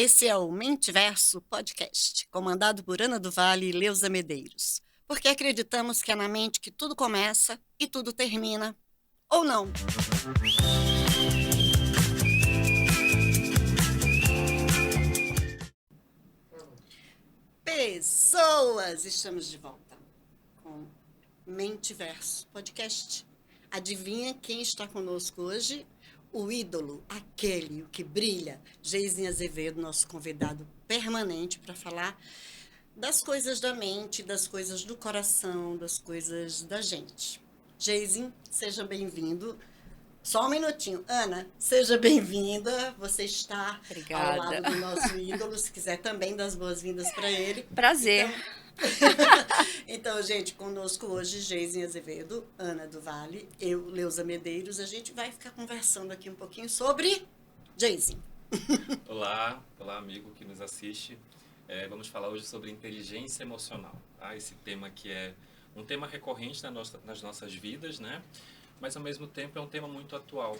Esse é o Mentiverso Podcast, comandado por Ana do Vale e Leusa Medeiros, porque acreditamos que é na mente que tudo começa e tudo termina, ou não. Pessoas, estamos de volta com Mentiverso Podcast. Adivinha quem está conosco hoje? O ídolo, aquele, o que brilha, Geisinho Azevedo, nosso convidado permanente para falar das coisas da mente, das coisas do coração, das coisas da gente. Geisinho, seja bem-vindo. Só um minutinho. Ana, seja bem-vinda. Você está ao Obrigada. lado do nosso ídolo. Se quiser também dar as boas-vindas para ele. Prazer. Então, gente, conosco hoje, Geisinho Azevedo, Ana do Vale, eu, Leusa Medeiros. A gente vai ficar conversando aqui um pouquinho sobre Geisinho. Olá, amigo que nos assiste. Vamos falar hoje sobre inteligência emocional. Tá? Esse tema que é um tema recorrente nas nossas vidas, né? Mas ao mesmo tempo é um tema muito atual.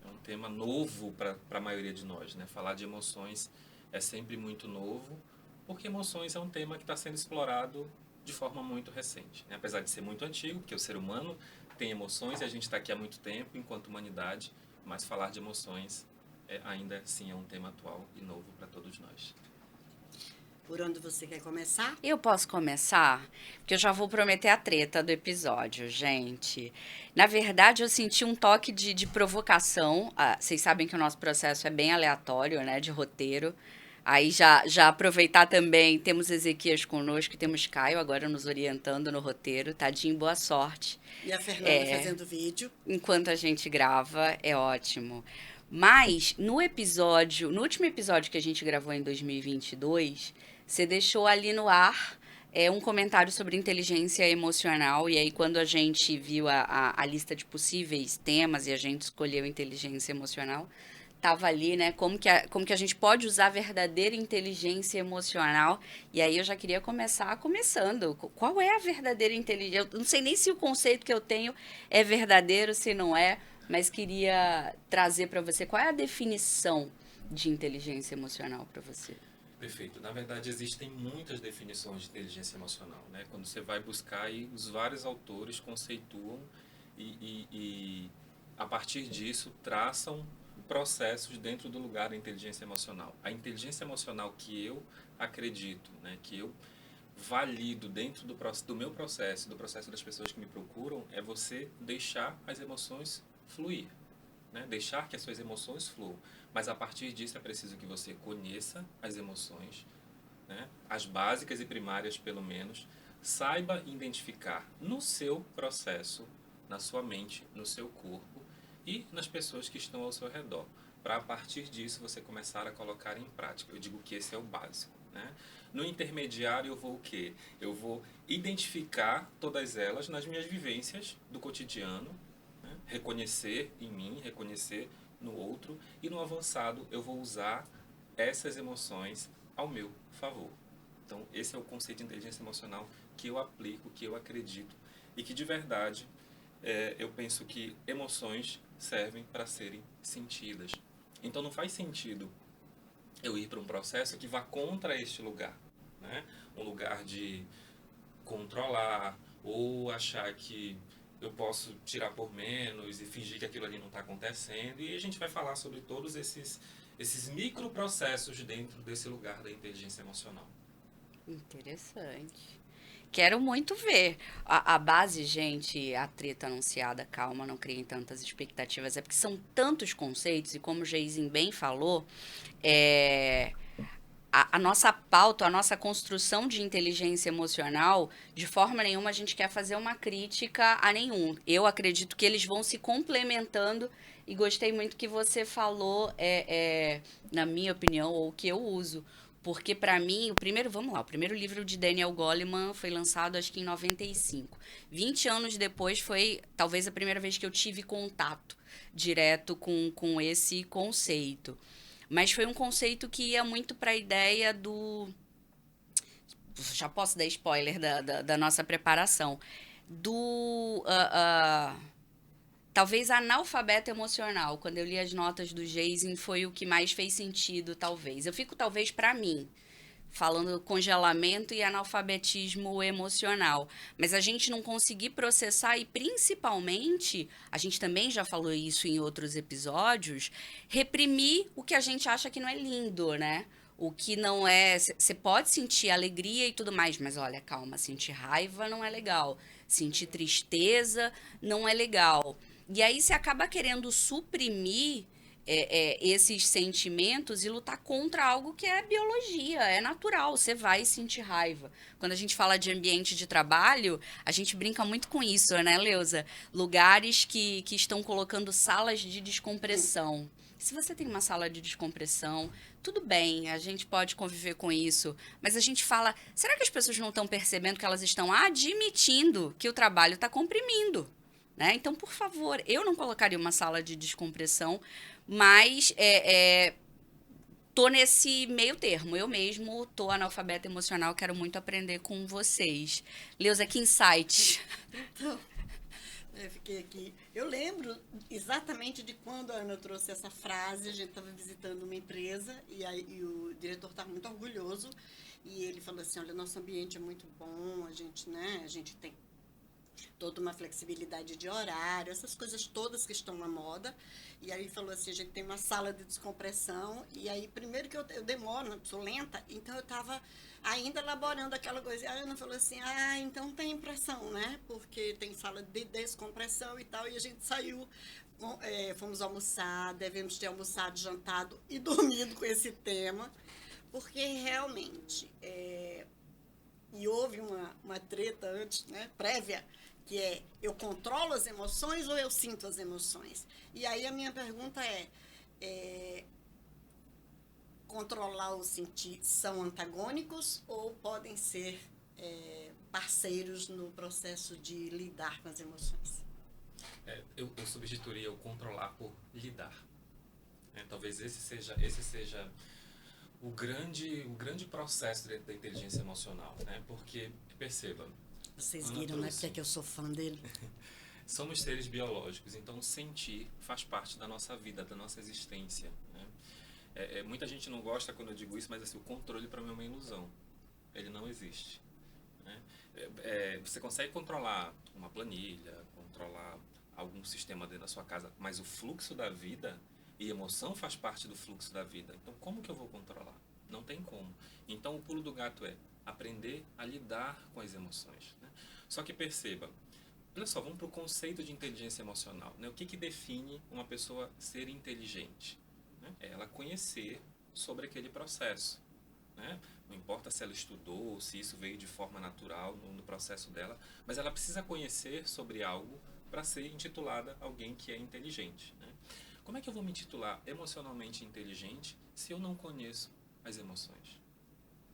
É um tema novo para a maioria de nós, né? Falar de emoções é sempre muito novo, porque emoções é um tema que está sendo explorado de forma muito recente, né? Apesar de ser muito antigo, porque o ser humano tem emoções e a gente está aqui há muito tempo enquanto humanidade, mas falar de emoções ainda assim é um tema atual e novo para todos nós. Por onde você quer começar? Eu posso começar? Porque eu já vou prometer a treta do episódio, gente. Na verdade, eu senti um toque de provocação. Vocês sabem que o nosso processo é bem aleatório, né? De roteiro. Aí já aproveitar também, temos Ezequias conosco, temos Caio agora nos orientando no roteiro. Tadinho, boa sorte. E a Fernanda fazendo vídeo. Enquanto a gente grava, é ótimo. Mas no último episódio que a gente gravou em 2022, você deixou ali no ar um comentário sobre inteligência emocional. E aí, quando a gente viu a lista de possíveis temas e a gente escolheu inteligência emocional, tava ali, né? Como que a gente pode usar a verdadeira inteligência emocional. E aí eu já queria começar começando. Qual é a verdadeira inteligência? Eu não sei nem se o conceito que eu tenho é verdadeiro, se não é, mas queria trazer para você qual é a definição de inteligência emocional para você. Perfeito. Na verdade, existem muitas definições de inteligência emocional, né? Quando você vai buscar, aí, os vários autores conceituam e a partir disso, traçam processos dentro do lugar da inteligência emocional. A inteligência emocional que eu acredito, né, que eu valido dentro do meu processo, do processo das pessoas que me procuram, é você deixar as emoções fluir, né? Deixar que as suas emoções fluam. Mas a partir disso é preciso que você conheça as emoções, né? As básicas e primárias pelo menos, saiba identificar no seu processo, na sua mente, no seu corpo e nas pessoas que estão ao seu redor, para a partir disso você começar a colocar em prática. Eu digo que esse é o básico, né? No intermediário eu vou o quê? Eu vou identificar todas elas nas minhas vivências do cotidiano, né? Reconhecer em mim, reconhecer no outro, e no avançado eu vou usar essas emoções ao meu favor. Então esse é o conceito de inteligência emocional que eu aplico, que eu acredito e que de verdade eu penso que emoções servem para serem sentidas. Então não faz sentido eu ir para um processo que vá contra este lugar, né? Um lugar de controlar ou achar que eu posso tirar por menos e fingir que aquilo ali não está acontecendo. E a gente vai falar sobre todos esses microprocessos dentro desse lugar da inteligência emocional. Interessante. Quero muito ver. A base, gente, a treta anunciada, calma, não criem tantas expectativas. É porque são tantos conceitos, e como o Geizinho bem falou, a nossa pauta, a nossa construção de inteligência emocional, de forma nenhuma a gente quer fazer uma crítica a nenhum. Eu acredito que eles vão se complementando e gostei muito que você falou, na minha opinião, ou que eu uso. Porque para mim, vamos lá, o primeiro livro de Daniel Goleman foi lançado acho que em 95. 20 anos depois foi talvez a primeira vez que eu tive contato direto com esse conceito. Mas foi um conceito que ia muito para a ideia do. Já posso dar spoiler da nossa preparação. Do Talvez analfabeto emocional. Quando eu li as notas do Jason, foi o que mais fez sentido, talvez. Eu fico, talvez, para mim, falando congelamento e analfabetismo emocional. Mas a gente não conseguir processar e, principalmente, a gente também já falou isso em outros episódios, reprimir o que a gente acha que não é lindo, né? O que não é. Você pode sentir alegria e tudo mais, mas olha, calma, sentir raiva não é legal. Sentir tristeza não é legal. E aí você acaba querendo suprimir esses sentimentos e lutar contra algo que é biologia, é natural, você vai sentir raiva. Quando a gente fala de ambiente de trabalho, a gente brinca muito com isso, né, Leusa? Lugares que estão colocando salas de descompressão. Se você tem uma sala de descompressão, tudo bem, a gente pode conviver com isso, mas a gente fala, será que as pessoas não estão percebendo que elas estão admitindo que o trabalho está comprimindo? Né? Então, por favor, eu não colocaria uma sala de descompressão, mas tô nesse meio termo. Eu mesmo tô analfabeta emocional, quero muito aprender com vocês. Leusa, que insight. Então, eu fiquei aqui. Eu lembro exatamente de quando a Ana trouxe essa frase. A gente estava visitando uma empresa e o diretor estava muito orgulhoso. E ele falou assim, olha, nosso ambiente é muito bom, a gente tem toda uma flexibilidade de horário, essas coisas todas que estão na moda. E aí falou assim, a gente tem uma sala de descompressão. E aí, primeiro que eu demoro, sou lenta, então eu estava ainda elaborando aquela coisa. E a Ana falou assim, então tem impressão, né? Porque tem sala de descompressão e tal. E a gente saiu, fomos almoçar, devemos ter almoçado, jantado e dormido com esse tema. Porque realmente, e houve uma treta antes, né, prévia, que é, eu controlo as emoções ou eu sinto as emoções? E aí a minha pergunta controlar ou sentir são antagônicos ou podem ser parceiros no processo de lidar com as emoções? Eu substituiria o controlar por lidar. Talvez esse seja o grande processo dentro da inteligência emocional, né? Porque, perceba... Vocês viram, né? Porque é que eu sou fã dele. Somos seres biológicos, então sentir faz parte da nossa vida, da nossa existência, né? Muita gente não gosta quando eu digo isso, mas assim, o controle para mim é uma ilusão. Ele não existe, né? Você consegue controlar uma planilha, controlar algum sistema dentro da sua casa, mas o fluxo da vida e emoção faz parte do fluxo da vida. Então, como que eu vou controlar? Não tem como. Então, o pulo do gato é aprender a lidar com as emoções, né? Só que perceba, olha só, vamos para o conceito de inteligência emocional, né? O que define uma pessoa ser inteligente? Né? É ela conhecer sobre aquele processo, né? Não importa se ela estudou, se isso veio de forma natural no processo dela, mas ela precisa conhecer sobre algo para ser intitulada alguém que é inteligente, né? Como é que eu vou me intitular emocionalmente inteligente se eu não conheço as emoções?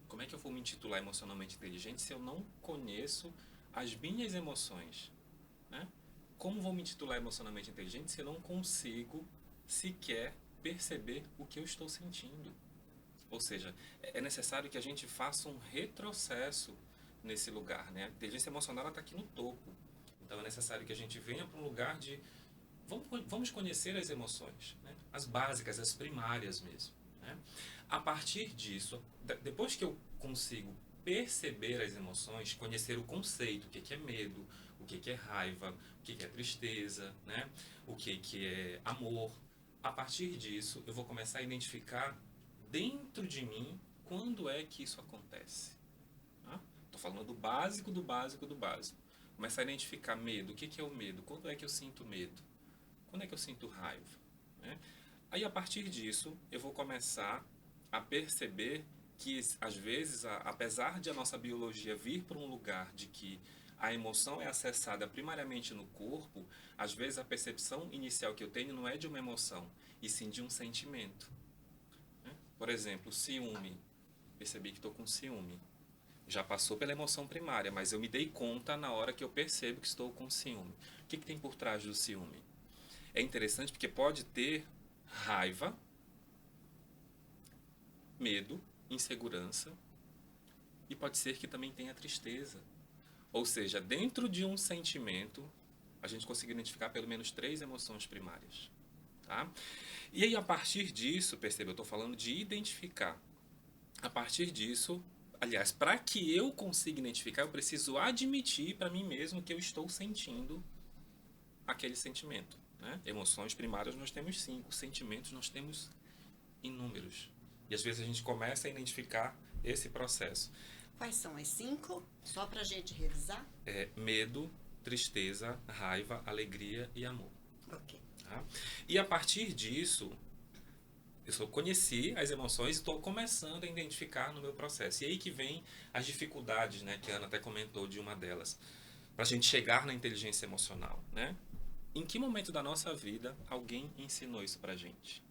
Como é que eu vou me intitular emocionalmente inteligente se eu não conheço as minhas emoções, né? Como vou me intitular emocionalmente inteligente se eu não consigo sequer perceber o que eu estou sentindo? Ou seja, é necessário que a gente faça um retrocesso nesse lugar, né? A inteligência emocional está aqui no topo. Então é necessário que a gente venha para um lugar de vamos conhecer as emoções, né? As básicas, as primárias mesmo, né? A partir disso, depois que eu consigo perceber as emoções, conhecer o conceito, o que é medo, o que é raiva, o que é tristeza, né? O que é amor, a partir disso eu vou começar a identificar dentro de mim quando é que isso acontece. Estou falando do básico, do básico, do básico. Começar a identificar medo, o que é o medo, quando é que eu sinto medo, quando é que eu sinto raiva, né? Aí, a partir disso, eu vou começar a perceber que, às vezes, apesar de a nossa biologia vir para um lugar de que a emoção é acessada primariamente no corpo, às vezes a percepção inicial que eu tenho não é de uma emoção, e sim de um sentimento, né? Por exemplo, ciúme. Percebi que estou com ciúme. Já passou pela emoção primária, mas eu me dei conta na hora que eu percebo que estou com ciúme. O que tem por trás do ciúme? É interessante porque pode ter raiva, medo, insegurança, e pode ser que também tenha tristeza. Ou seja, dentro de um sentimento a gente conseguiu identificar pelo menos 3 emoções primárias. Tá? E aí, a partir disso, perceba, eu estou falando de identificar. A partir disso, aliás, para que eu consiga identificar, eu preciso admitir para mim mesmo que eu estou sentindo aquele sentimento. Né? Emoções primárias nós temos 5, sentimentos nós temos inúmeros. E às vezes a gente começa a identificar esse processo. Quais são as 5? Só para a gente revisar? Medo, tristeza, raiva, alegria e amor. Ok. Tá? E a partir disso, eu só conheci as emoções e estou começando a identificar no meu processo. E aí que vem as dificuldades, né, que a Ana até comentou de uma delas, para a gente chegar na inteligência emocional. Né? Em que momento da nossa vida alguém ensinou isso para a gente?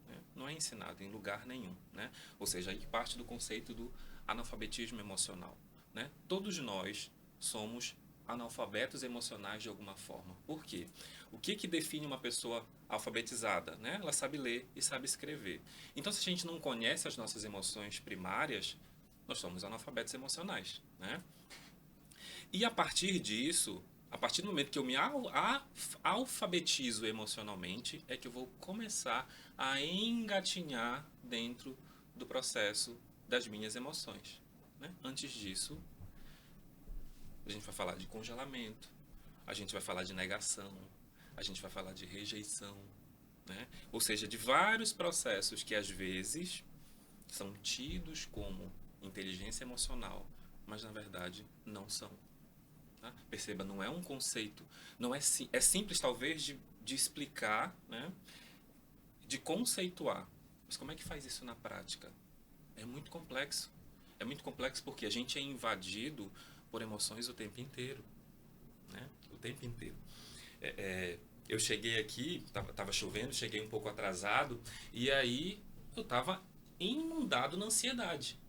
Né? Não é ensinado em lugar nenhum. Né? Ou seja, aí parte do conceito do analfabetismo emocional. Né? Todos nós somos analfabetos emocionais de alguma forma. Por quê? O que define uma pessoa alfabetizada? Né? Ela sabe ler e sabe escrever. Então, se a gente não conhece as nossas emoções primárias, nós somos analfabetos emocionais. Né? E a partir disso, a partir do momento que eu me alfabetizo emocionalmente, é que eu vou começar a engatinhar dentro do processo das minhas emoções. Né? Antes disso, a gente vai falar de congelamento, a gente vai falar de negação, a gente vai falar de rejeição, né? Ou seja, de vários processos que às vezes são tidos como inteligência emocional, mas na verdade não são. Tá? Perceba, não é um conceito, não é, é simples talvez de explicar, né? De conceituar, mas como é que faz isso na prática? É muito complexo. É muito complexo porque a gente é invadido por emoções o tempo inteiro. Né? O tempo inteiro. Eu cheguei aqui, estava chovendo, cheguei um pouco atrasado, e aí eu estava inundado na ansiedade.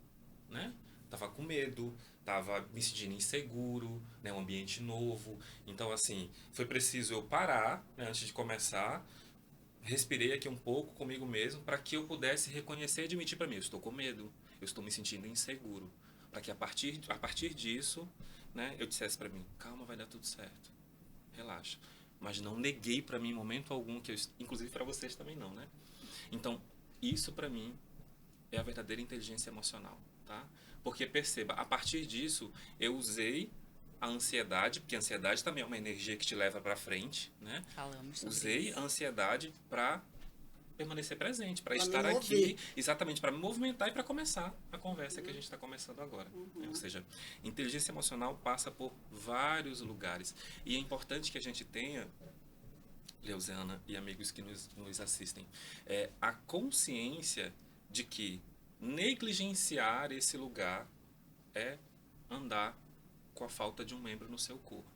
Né? Tava com medo, tava me sentindo inseguro, né? Um ambiente novo. Então, assim, foi preciso eu parar, né? Antes de começar, respirei aqui um pouco comigo mesmo para que eu pudesse reconhecer e admitir para mim, eu estou com medo, eu estou me sentindo inseguro, para que a partir disso, né, eu dissesse para mim, calma, vai dar tudo certo, relaxa. Mas não neguei para mim em momento algum que inclusive para vocês também não, né? Então, isso para mim é a verdadeira inteligência emocional, tá? Porque perceba, a partir disso eu usei a ansiedade, porque a ansiedade também é uma energia que te leva para frente, né? Falamos sobre Usei isso. a ansiedade para permanecer presente, para Pra estar me aqui, mover. exatamente para me movimentar e para começar a conversa que a gente está começando agora. Ou seja, inteligência emocional passa por vários lugares e é importante que a gente tenha, Leuziana e amigos que nos assistem, a consciência de que negligenciar esse lugar é andar com a falta de um membro no seu corpo.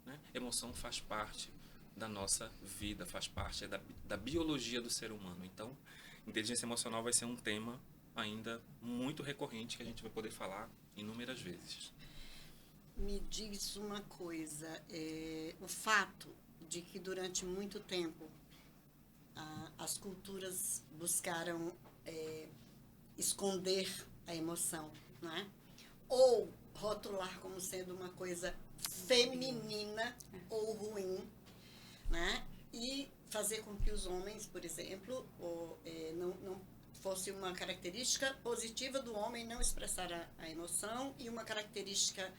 Né? Emoção faz parte da nossa vida, faz parte da biologia do ser humano. Então, inteligência emocional vai ser um tema ainda muito recorrente que a gente vai poder falar inúmeras vezes. Me diz uma coisa, o fato de que durante muito tempo as culturas buscaram esconder a emoção, né? Ou rotular como sendo uma coisa feminina ou ruim, né? E fazer com que os homens, por exemplo, não fosse uma característica positiva do homem não expressar a emoção e uma característica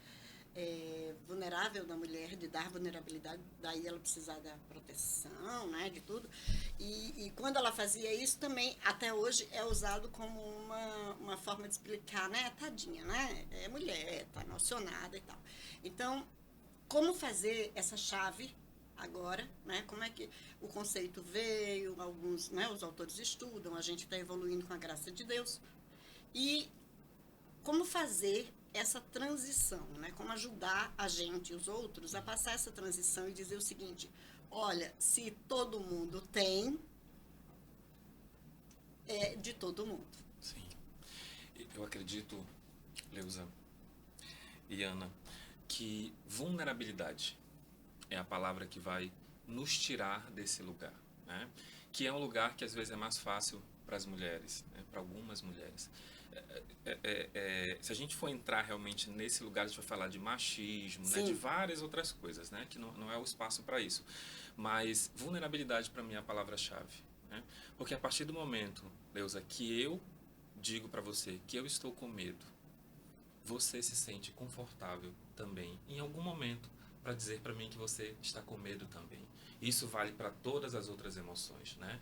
vulnerável da mulher, de dar vulnerabilidade, daí ela precisar da proteção, né, de tudo. E quando ela fazia isso também, até hoje, é usado como uma forma de explicar, né, tadinha, né, é mulher, tá emocionada e tal. Então, como fazer essa chave agora, né, como é que o conceito veio, alguns, né, os autores estudam, a gente está evoluindo com a graça de Deus, e como fazer essa transição, né? Como ajudar a gente e os outros a passar essa transição e dizer o seguinte, olha, se todo mundo tem, é de todo mundo. Sim. Eu acredito, Leusa e Ana, que vulnerabilidade é a palavra que vai nos tirar desse lugar, né? Que é um lugar que às vezes é mais fácil para as mulheres, né? Para algumas mulheres. Se a gente for entrar realmente nesse lugar, a gente vai falar de machismo, né, Sim. de várias outras coisas, né, que não é o espaço para isso. Mas vulnerabilidade para mim é a palavra-chave, né? Porque a partir do momento, Leusa, que eu digo para você que eu estou com medo, você se sente confortável também, em algum momento, para dizer para mim que você está com medo também. Isso vale para todas as outras emoções, né?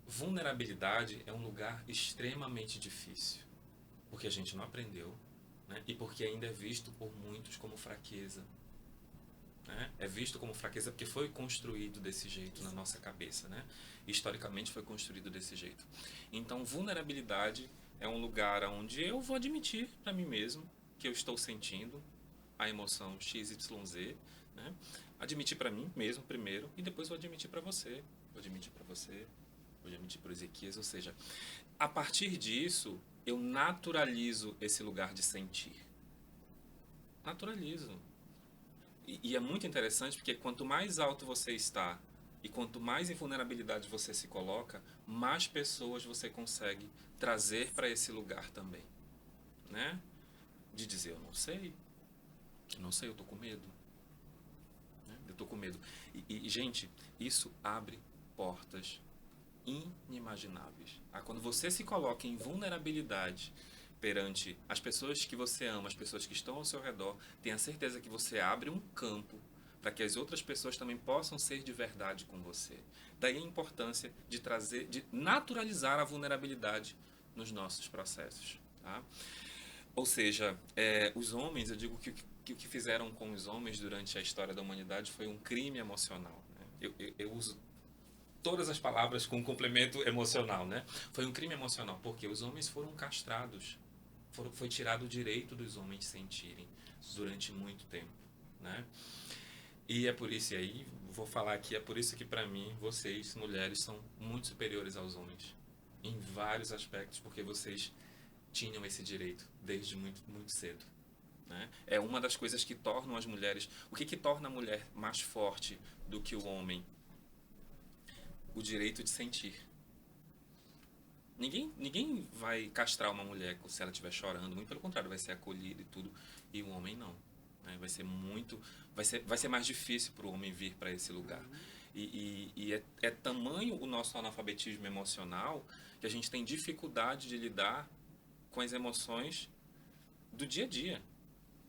Vulnerabilidade é um lugar extremamente difícil, porque a gente não aprendeu, né? E porque ainda é visto por muitos como fraqueza, né? É visto como fraqueza porque foi construído desse jeito na nossa cabeça, né? Historicamente foi construído desse jeito. Então, vulnerabilidade é um lugar onde eu vou admitir para mim mesmo que eu estou sentindo a emoção XYZ, né? Admitir para mim mesmo primeiro e depois vou admitir para você, vou admitir para você, vou admitir para o Ezequias, ou seja, a partir disso eu naturalizo esse lugar de sentir. Naturalizo. E é muito interessante porque quanto mais alto você está e quanto mais em vulnerabilidade você se coloca, mais pessoas você consegue trazer para esse lugar também, né? De dizer, eu não sei, eu tô com medo, né? Eu tô com medo. Gente, isso abre portas inimagináveis. Quando você se coloca em vulnerabilidade perante as pessoas que você ama, as pessoas que estão ao seu redor, tenha certeza que você abre um campo para que as outras pessoas também possam ser de verdade com você. Daí a importância de naturalizar a vulnerabilidade nos nossos processos, tá? Ou seja, os homens, eu digo que o que fizeram com os homens durante a história da humanidade foi um crime emocional, né? Eu uso todas as palavras com complemento emocional, né? Foi um crime emocional, porque os homens foram castrados. Foi tirado o direito dos homens sentirem durante muito tempo, né? E é por isso, e aí, vou falar aqui, é por isso que para mim, vocês, mulheres, são muito superiores aos homens. Em vários aspectos, porque vocês tinham esse direito desde muito, muito cedo, né? É uma das coisas que tornam as mulheres... O que torna a mulher mais forte do que o homem? O direito de sentir. Ninguém vai castrar uma mulher se ela estiver chorando, muito pelo contrário, vai ser acolhida e tudo, e o homem não, né? Vai ser mais difícil para o homem vir para esse lugar. É tamanho o nosso analfabetismo emocional que a gente tem dificuldade de lidar com as emoções do dia a dia,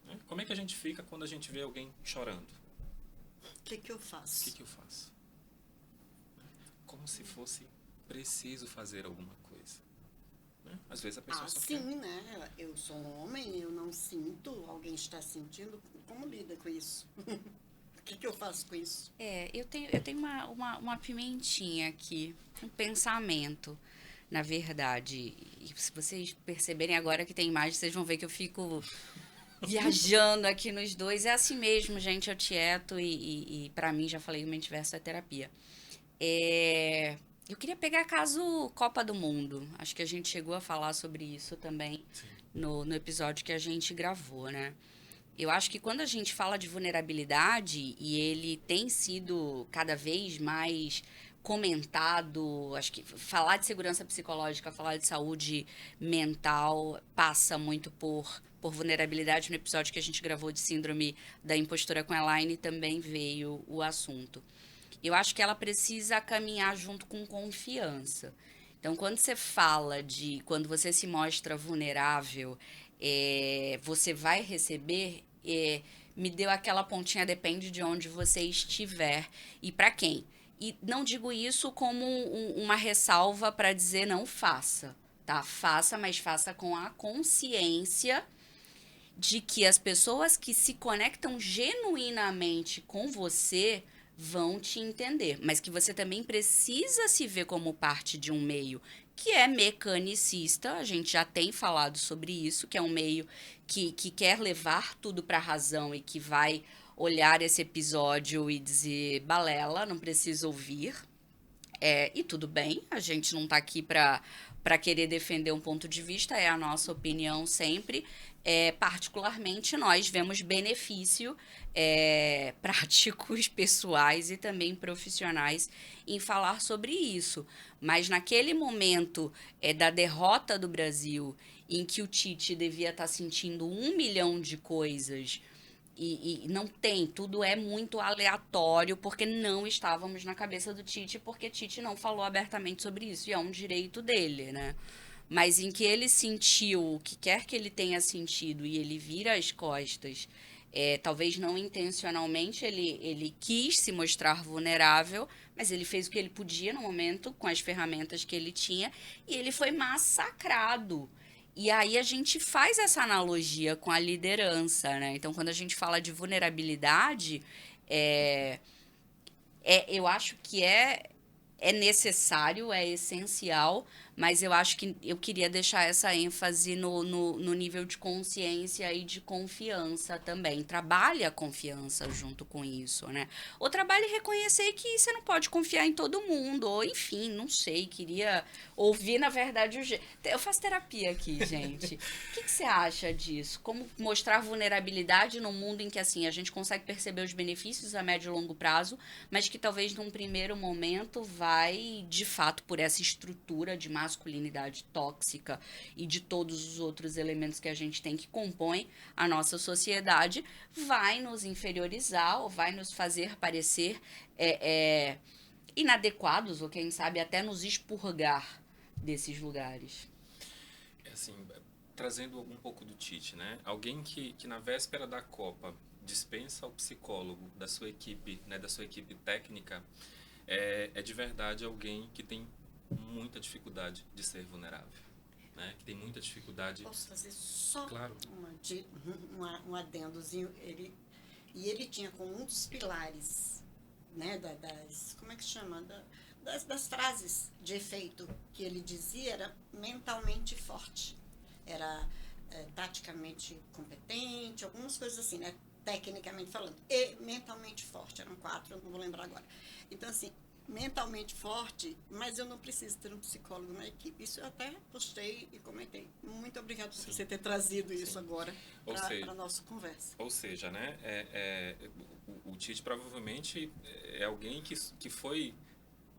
né? Como é que a gente fica quando a gente vê alguém chorando? O que eu faço? O que eu faço? Como se fosse preciso fazer alguma coisa, né? Às vezes a pessoa só quer. Sim, né? Eu sou um homem, eu não sinto, alguém está sentindo. Como lida com isso? O que eu faço com isso? Eu tenho uma pimentinha aqui, um pensamento, na verdade. E se vocês perceberem agora que tem imagem, vocês vão ver que eu fico viajando aqui nos dois. É assim mesmo, gente, eu tieto e para mim, já falei, o Mentiverso é terapia. Eu queria pegar caso Copa do Mundo. Acho que a gente chegou a falar sobre isso também no episódio que a gente gravou, né? Eu acho que quando a gente fala de vulnerabilidade, e ele tem sido cada vez mais comentado, acho que falar de segurança psicológica, falar de saúde mental, passa muito por vulnerabilidade. No episódio que a gente gravou de síndrome da impostora com a Elaine também veio o assunto. Eu acho que ela precisa caminhar junto com confiança. Então, quando você fala quando você se mostra vulnerável, você vai receber, me deu aquela pontinha, depende de onde você estiver e para quem. E não digo isso como uma ressalva para dizer não faça, tá? Faça, mas faça com a consciência de que as pessoas que se conectam genuinamente com você vão te entender, mas que você também precisa se ver como parte de um meio que é mecanicista. A gente já tem falado sobre isso, que é um meio que quer levar tudo para a razão e que vai olhar esse episódio e dizer, balela, não precisa ouvir. E tudo bem, a gente não está aqui para querer defender um ponto de vista, é a nossa opinião sempre. particularmente nós vemos benefício práticos, pessoais e também profissionais em falar sobre isso. Mas naquele momento da derrota do Brasil, em que o Tite devia estar sentindo 1 milhão de coisas e não tem, tudo é muito aleatório, porque não estávamos na cabeça do Tite, porque Tite não falou abertamente sobre isso, e é um direito dele, né? Mas em que ele sentiu o que quer que ele tenha sentido e ele vira as costas, talvez não intencionalmente, ele quis se mostrar vulnerável, mas ele fez o que ele podia no momento, com as ferramentas que ele tinha, e ele foi massacrado. E aí a gente faz essa analogia com a liderança, né? Então, quando a gente fala de vulnerabilidade, eu acho que é necessário, é essencial, mas eu acho que eu queria deixar essa ênfase no nível de consciência e de confiança também. Trabalhe a confiança junto com isso, né? Ou trabalhe reconhecer que você não pode confiar em todo mundo, ou enfim, não sei, queria ouvir, na verdade, eu faço terapia aqui, gente. O que você acha disso? Como mostrar vulnerabilidade num mundo em que, assim, a gente consegue perceber os benefícios a médio e longo prazo, mas que talvez num primeiro momento vai, de fato, por essa estrutura de masculinidade tóxica e de todos os outros elementos que a gente tem que compõem a nossa sociedade, vai nos inferiorizar ou vai nos fazer parecer inadequados ou, quem sabe, até nos expurgar desses lugares. Assim, trazendo um pouco do Tite, né? Alguém que na véspera da Copa dispensa o psicólogo da sua equipe, né, da sua equipe técnica, é de verdade alguém que tem muita dificuldade de ser vulnerável, né? Que tem muita dificuldade. Posso fazer só Claro. um adendozinho? Ele tinha como um dos pilares, né, como é que chama? Das frases de efeito que ele dizia, era mentalmente forte. Era taticamente competente, algumas coisas assim, né? Tecnicamente falando. E mentalmente forte, eram 4, eu não vou lembrar agora. Então, assim, mentalmente forte, mas eu não preciso ter um psicólogo na equipe. Isso eu até postei e comentei. Muito obrigada por você ter trazido isso agora para a nossa conversa. Ou seja, né, o Tite provavelmente é alguém que foi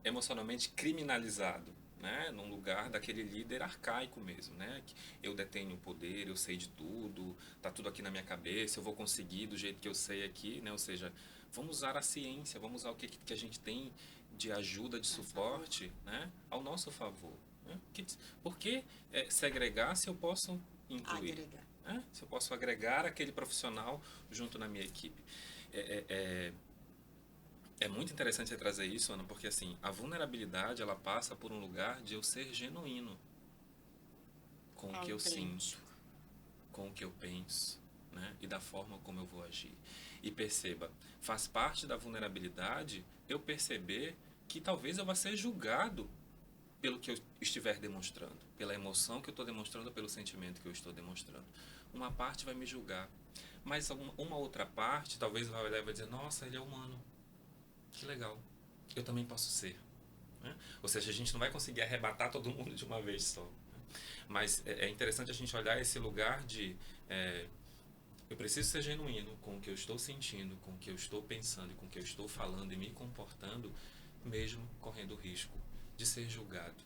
emocionalmente criminalizado, né, num lugar daquele líder arcaico mesmo, né, que eu detenho o poder, eu sei de tudo, tá tudo aqui na minha cabeça, eu vou conseguir do jeito que eu sei aqui, né, ou seja, vamos usar a ciência, vamos usar o que a gente tem de ajuda, de suporte, né, ao nosso favor. Né? Por que segregar se eu posso incluir? Agregar. Né? Se eu posso agregar aquele profissional junto na minha equipe. É muito interessante você trazer isso, Ana, porque assim, a vulnerabilidade ela passa por um lugar de eu ser genuíno com o que eu sinto, com o que eu penso, né? E da forma como eu vou agir. E perceba, faz parte da vulnerabilidade eu perceber que talvez eu vá ser julgado pelo que eu estiver demonstrando, pela emoção que eu estou demonstrando, pelo sentimento que eu estou demonstrando. Uma parte vai me julgar, mas uma outra parte talvez vai olhar e vai dizer, nossa, ele é humano. Que legal, eu também posso ser. Né? Ou seja, a gente não vai conseguir arrebatar todo mundo de uma vez só. Né? Mas é interessante a gente olhar esse lugar de eu preciso ser genuíno com o que eu estou sentindo, com o que eu estou pensando, com o que eu estou falando e me comportando, mesmo correndo o risco de ser julgado,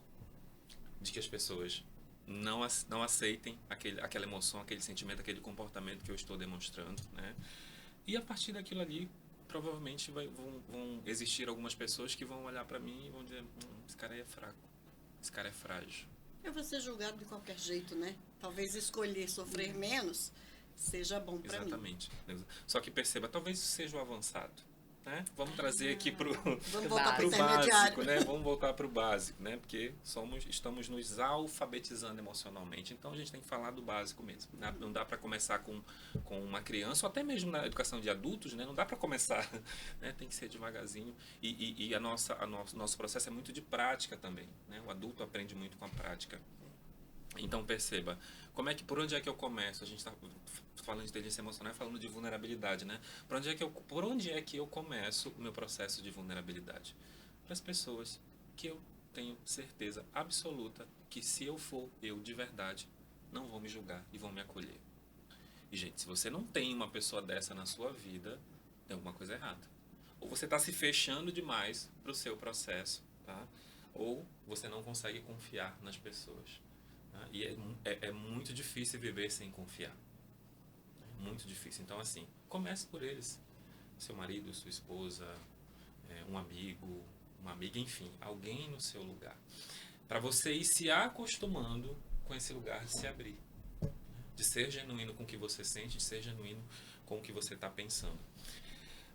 de que as pessoas não aceitem aquela emoção, aquele sentimento, aquele comportamento que eu estou demonstrando. Né? E a partir daquilo ali, provavelmente vão existir algumas pessoas que vão olhar para mim e vão dizer, esse cara aí é fraco, esse cara é frágil. Eu vou ser julgado de qualquer jeito, né? Talvez escolher sofrer menos seja bom para mim. Exatamente. Só que perceba, talvez isso seja o avançado. Né? Vamos trazer aqui para o básico, né? Vamos voltar para o básico, né? Porque estamos nos alfabetizando emocionalmente, então a gente tem que falar do básico mesmo. Não dá para começar com uma criança, ou até mesmo na educação de adultos, né? Não dá para começar, né? Tem que ser devagarzinho. E nosso processo é muito de prática também, né? O adulto aprende muito com a prática. Então perceba, por onde é que eu começo? A gente está falando de inteligência emocional, falando de vulnerabilidade, né? Por onde é que eu começo o meu processo de vulnerabilidade? Para as pessoas que eu tenho certeza absoluta que se eu for eu de verdade, não vão me julgar e vão me acolher. E, gente, se você não tem uma pessoa dessa na sua vida, tem alguma coisa errada. Ou você está se fechando demais para o seu processo, tá? Ou você não consegue confiar nas pessoas. Tá? E é muito difícil viver sem confiar. É muito difícil. Então, assim, comece por eles. Seu marido, sua esposa, um amigo, uma amiga, enfim, alguém no seu lugar. Para você ir se acostumando com esse lugar de se abrir. De ser genuíno com o que você sente, de ser genuíno com o que você está pensando.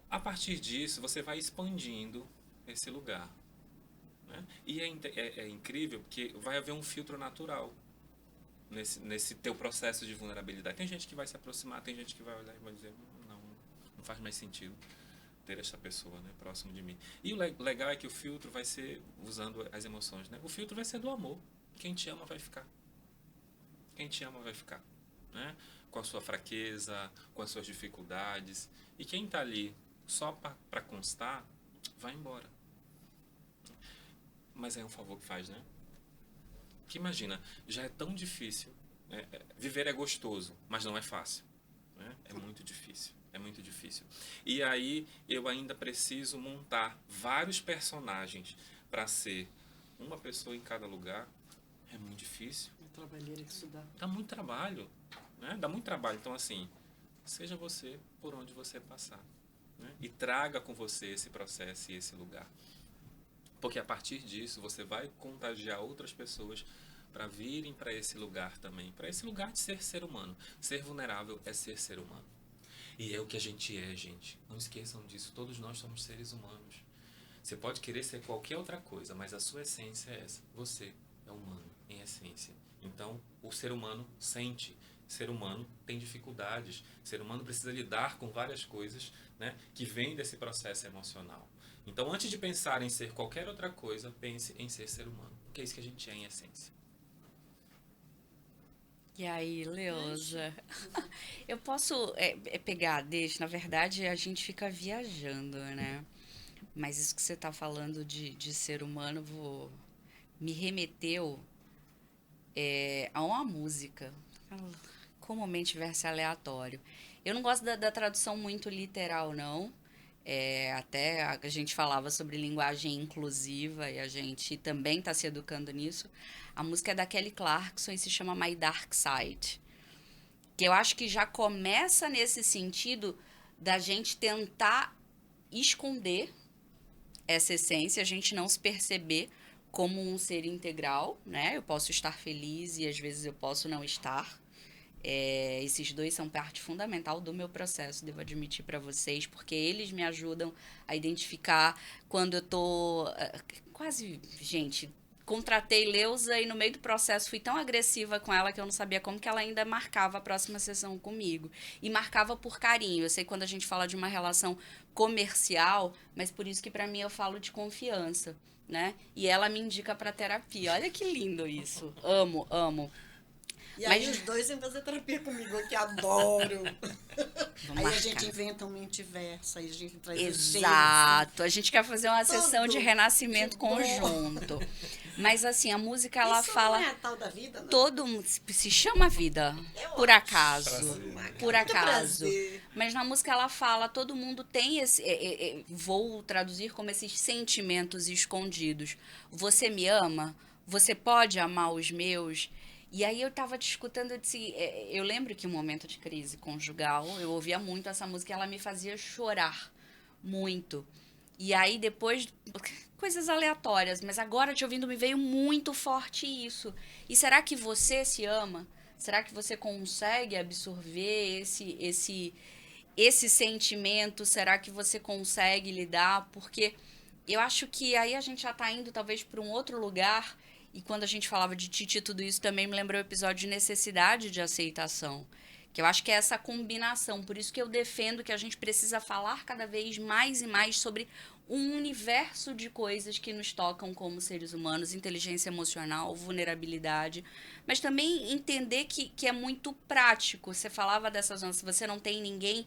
A partir disso, você vai expandindo esse lugar. Né? E é incrível porque vai haver um filtro natural nesse teu processo de vulnerabilidade. Tem gente que vai se aproximar, tem gente que vai olhar e vai dizer, não faz mais sentido ter essa pessoa, né, próximo de mim. E o legal é que o filtro vai ser usando as emoções. Né? O filtro vai ser do amor. Quem te ama vai ficar. Quem te ama vai ficar. Né? Com a sua fraqueza, com as suas dificuldades. E quem está ali só para constar, vai embora. Mas é um favor que faz, né? Porque imagina, já é tão difícil. Né? Viver é gostoso, mas não é fácil. Né? É muito difícil. É muito difícil. E aí eu ainda preciso montar vários personagens para ser uma pessoa em cada lugar. É muito difícil. É trabalheira que isso dá. Dá muito trabalho. Né? Dá muito trabalho. Então, assim, seja você por onde você passar. Né? E traga com você esse processo e esse lugar. Porque a partir disso você vai contagiar outras pessoas para virem para esse lugar também. Para esse lugar de ser humano. Ser vulnerável é ser humano. E é o que a gente é, gente. Não esqueçam disso. Todos nós somos seres humanos. Você pode querer ser qualquer outra coisa, mas a sua essência é essa. Você é humano, em essência. Então, o ser humano sente. O ser humano tem dificuldades. O ser humano precisa lidar com várias coisas, né, que vêm desse processo emocional. Então, antes de pensar em ser qualquer outra coisa, pense em ser humano. Porque é isso que a gente é em essência. E aí, Leusa? Eu posso pegar, deixa, na verdade a gente fica viajando, né? Mas isso que você está falando de ser humano me remeteu a uma música, comumente verso aleatório. Eu não gosto da tradução muito literal, não. Até a gente falava sobre linguagem inclusiva e a gente também está se educando nisso. A música é da Kelly Clarkson e se chama My Dark Side. Que eu acho que já começa nesse sentido da gente tentar esconder essa essência, a gente não se perceber como um ser integral, né? Eu posso estar feliz e às vezes eu posso não estar. Esses dois são parte fundamental do meu processo, devo admitir para vocês, porque eles me ajudam a identificar quando eu tô quase, gente, contratei Leusa e no meio do processo fui tão agressiva com ela que eu não sabia como que ela ainda marcava a próxima sessão comigo. E marcava por carinho. Eu sei quando a gente fala de uma relação comercial, mas por isso que para mim eu falo de confiança, né? E ela me indica para terapia. Olha que lindo isso. Amo, amo. E aí os dois vêm fazer terapia comigo, eu que adoro. Aí marcar. a gente inventa um mentiverso, aí a gente traz Exato. A gente quer fazer uma sessão de Tudo renascimento de bom. conjunto. Mas assim, a música ela Isso fala não é a tal da vida, não? todo mundo se chama vida, Eu por acho. acaso. Prazer. Por Muito acaso. prazer. Mas na música ela fala, todo mundo tem esse. Vou traduzir como esses sentimentos escondidos. Você me ama? Você pode amar os meus? E aí eu tava te escutando, eu disse, eu lembro que um momento de crise conjugal, eu ouvia muito essa música e ela me fazia chorar muito. E aí depois, coisas aleatórias, mas agora te ouvindo me veio muito forte isso. E será que você se ama? Será que você consegue absorver esse sentimento? Será que você consegue lidar? Porque eu acho que aí a gente já tá indo talvez para um outro lugar. E quando a gente falava de Titi, tudo isso também me lembrou o episódio de necessidade de aceitação. Que eu acho que é essa combinação. Por isso que eu defendo que a gente precisa falar cada vez mais e mais sobre um universo de coisas que nos tocam como seres humanos, inteligência emocional, vulnerabilidade, mas também entender que é muito prático. Você falava dessa zona, se você não tem ninguém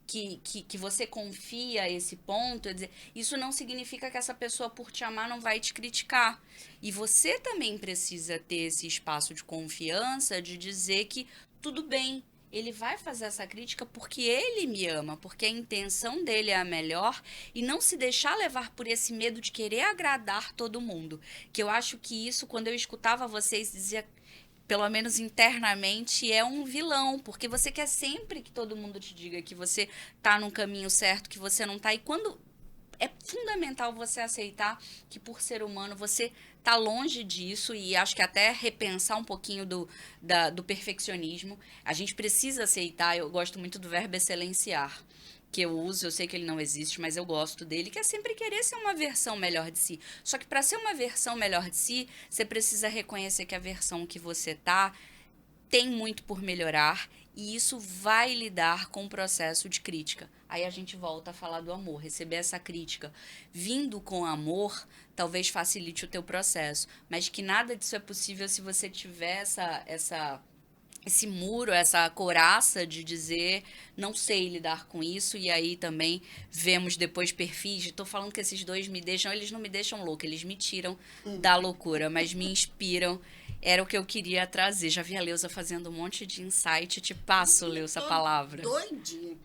que você confia a esse ponto, dizer, isso não significa que essa pessoa, por te amar, não vai te criticar. E você também precisa ter esse espaço de confiança, de dizer que tudo bem, ele vai fazer essa crítica porque ele me ama, porque a intenção dele é a melhor e não se deixar levar por esse medo de querer agradar todo mundo. Que eu acho que isso, quando eu escutava vocês, dizia, pelo menos internamente, é um vilão, porque você quer sempre que todo mundo te diga que você tá no caminho certo, que você não tá. E quando é fundamental você aceitar que, por ser humano, você tá longe disso e acho que até repensar um pouquinho do perfeccionismo. A gente precisa aceitar, eu gosto muito do verbo excelênciar, que eu uso, eu sei que ele não existe, mas eu gosto dele, que é sempre querer ser uma versão melhor de si. Só que para ser uma versão melhor de si, você precisa reconhecer que a versão que você tá tem muito por melhorar e isso vai lidar com o processo de crítica. Aí a gente volta a falar do amor. Receber essa crítica vindo com amor talvez facilite o teu processo, mas que nada disso é possível se você tiver esse muro, essa couraça de dizer não sei lidar com isso, e aí também vemos depois perfis, estou falando que esses dois me deixam, eles não me deixam louca, eles me tiram da loucura, mas me inspiram. Era o que eu queria trazer. Já vi a Leusa fazendo um monte de insight. Te passo, Leusa, a palavra. Doidinha.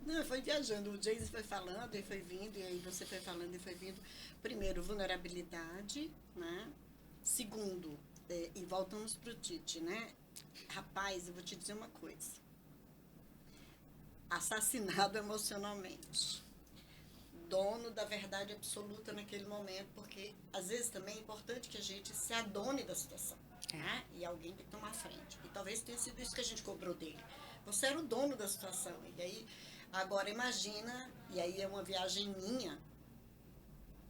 Não, foi viajando. O Jason foi falando e foi vindo, e aí você foi falando e foi vindo. Primeiro, vulnerabilidade, né? Segundo, e voltamos para o Tite, né? Rapaz, eu vou te dizer uma coisa. Assassinado emocionalmente. Dono da verdade absoluta naquele momento, porque às vezes também é importante que a gente se adone da situação. Né? E alguém tem que tomar frente. E talvez tenha sido isso que a gente cobrou dele. Você era o dono da situação. E aí, agora imagina, e aí é uma viagem minha,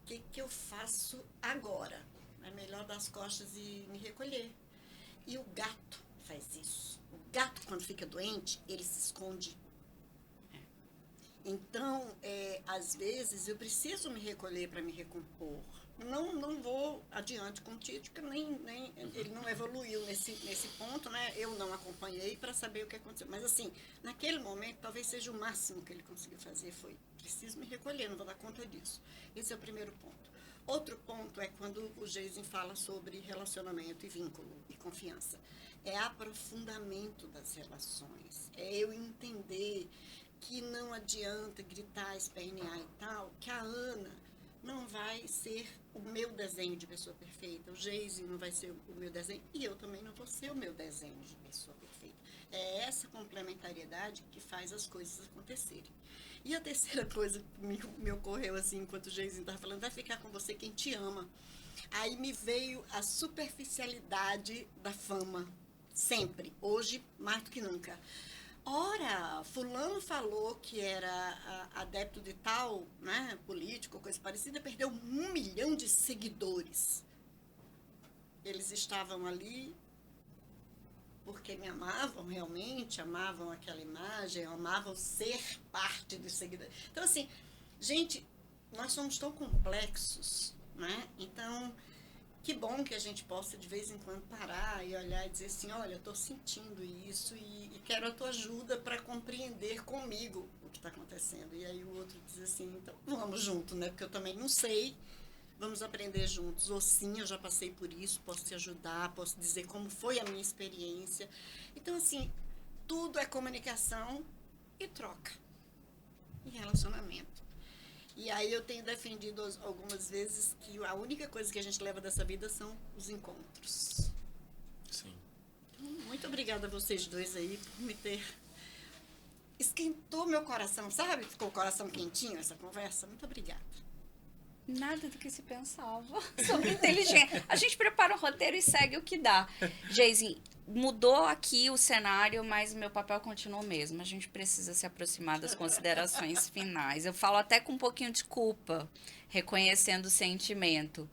o que eu faço agora? É melhor dar as costas e me recolher. E o gato faz isso. O gato, quando fica doente, ele se esconde. Então, às vezes, eu preciso me recolher para me recompor. Não vou adiante com o Tite, porque nem ele não evoluiu nesse ponto, né? Eu não acompanhei para saber o que aconteceu. Mas, assim, naquele momento, talvez seja o máximo que ele conseguiu fazer, foi preciso me recolher, não vou dar conta disso. Esse é o primeiro ponto. Outro ponto é quando o Jason fala sobre relacionamento e vínculo e confiança. É aprofundamento das relações. É eu entender que não adianta gritar, espernear e tal, que a Ana não vai ser o meu desenho de pessoa perfeita, o Jason não vai ser o meu desenho, e eu também não vou ser o meu desenho de pessoa perfeita. É essa complementariedade que faz as coisas acontecerem. E a terceira coisa que me ocorreu assim, enquanto o Jason estava falando, vai ficar com você quem te ama. Aí me veio a superficialidade da fama, sempre, hoje mais do que nunca. Ora, fulano falou que era adepto de tal, né, político, coisa parecida, perdeu 1 milhão de seguidores. Eles estavam ali porque me amavam realmente, amavam aquela imagem, amavam ser parte dos seguidores. Então, assim, gente, nós somos tão complexos, né? Então, que bom que a gente possa, de vez em quando, parar e olhar e dizer assim, olha, eu estou sentindo isso e quero a tua ajuda para compreender comigo o que está acontecendo. E aí o outro diz assim, então vamos junto, né? Porque eu também não sei, vamos aprender juntos. Ou sim, eu já passei por isso, posso te ajudar, posso dizer como foi a minha experiência. Então, assim, tudo é comunicação e troca e relacionamento. E aí eu tenho defendido algumas vezes que a única coisa que a gente leva dessa vida são os encontros. Sim. Muito obrigada a vocês dois aí por me ter... Esquentou meu coração, sabe? Ficou o coração quentinho essa conversa. Muito obrigada. Nada do que se pensava sobre inteligência. A gente prepara o roteiro e segue o que dá. Jason, mudou aqui o cenário, mas o meu papel continua o mesmo. A gente precisa se aproximar das considerações finais. Eu falo até com um pouquinho de culpa, reconhecendo o sentimento.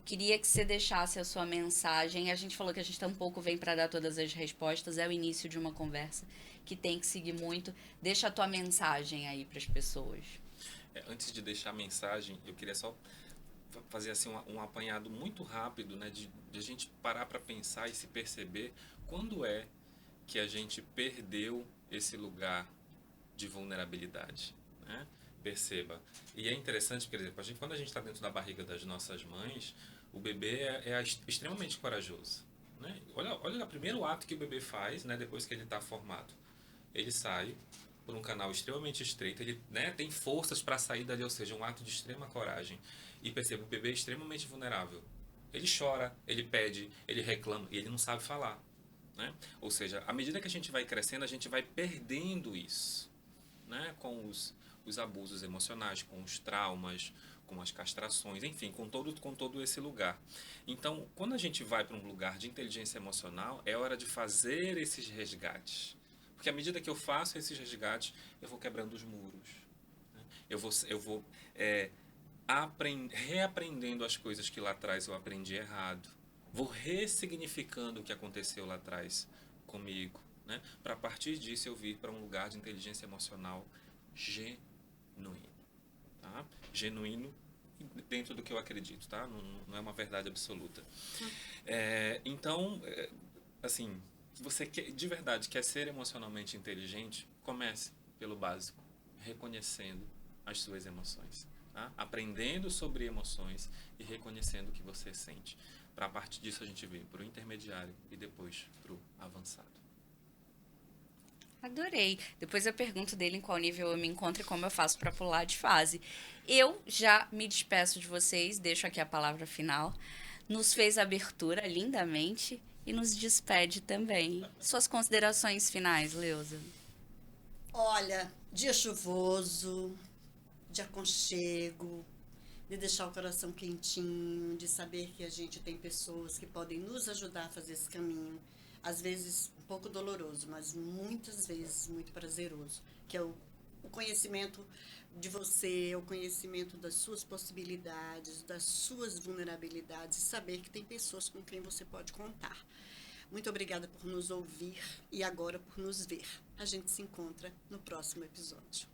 Queria que você deixasse a sua mensagem. A gente falou que a gente tampouco vem para dar todas as respostas. É o início de uma conversa que tem que seguir muito. Deixa a tua mensagem aí para as pessoas. Antes de deixar a mensagem, eu queria só fazer assim um apanhado muito rápido, né, de a gente parar para pensar e se perceber quando é que a gente perdeu esse lugar de vulnerabilidade, né? Perceba. E é interessante, por exemplo, quando a gente está dentro da barriga das nossas mães, o bebê é extremamente corajoso, né? Olha o primeiro ato que o bebê faz, né, depois que ele está formado. ele sai por um canal extremamente estreito, ele, né, tem forças para sair dali, ou seja, um ato de extrema coragem. E perceba, o bebê é extremamente vulnerável. Ele chora, ele pede, ele reclama e ele não sabe falar. Né? Ou seja, à medida que a gente vai crescendo, a gente vai perdendo isso, né? Com os abusos emocionais, com os traumas, com as castrações, enfim, com todo esse lugar. Então, quando a gente vai para um lugar de inteligência emocional, é hora de fazer esses resgates. Porque à medida que eu faço esses resgates, eu vou quebrando os muros. Né? Eu vou reaprendendo as coisas que lá atrás eu aprendi errado. Vou ressignificando o que aconteceu lá atrás comigo. Né? Para a partir disso eu vir para um lugar de inteligência emocional genuíno. Tá? Genuíno dentro do que eu acredito. Tá? Não é uma verdade absoluta. Então, assim, se você de verdade quer ser emocionalmente inteligente, comece pelo básico, reconhecendo as suas emoções. Tá? Aprendendo sobre emoções e reconhecendo o que você sente. Para a partir disso a gente vir para o intermediário e depois para o avançado. Adorei. Depois eu pergunto dele em qual nível eu me encontro e como eu faço para pular de fase. Eu já me despeço de vocês, deixo aqui a palavra final. Nos fez a abertura lindamente e nos despede também. Suas considerações finais, Leusa? Olha, dia chuvoso, de aconchego, de deixar o coração quentinho, de saber que a gente tem pessoas que podem nos ajudar a fazer esse caminho. Às vezes um pouco doloroso, mas muitas vezes muito prazeroso, que é o conhecimento de você, o conhecimento das suas possibilidades, das suas vulnerabilidades, e saber que tem pessoas com quem você pode contar. Muito obrigada por nos ouvir e agora por nos ver. A gente se encontra no próximo episódio.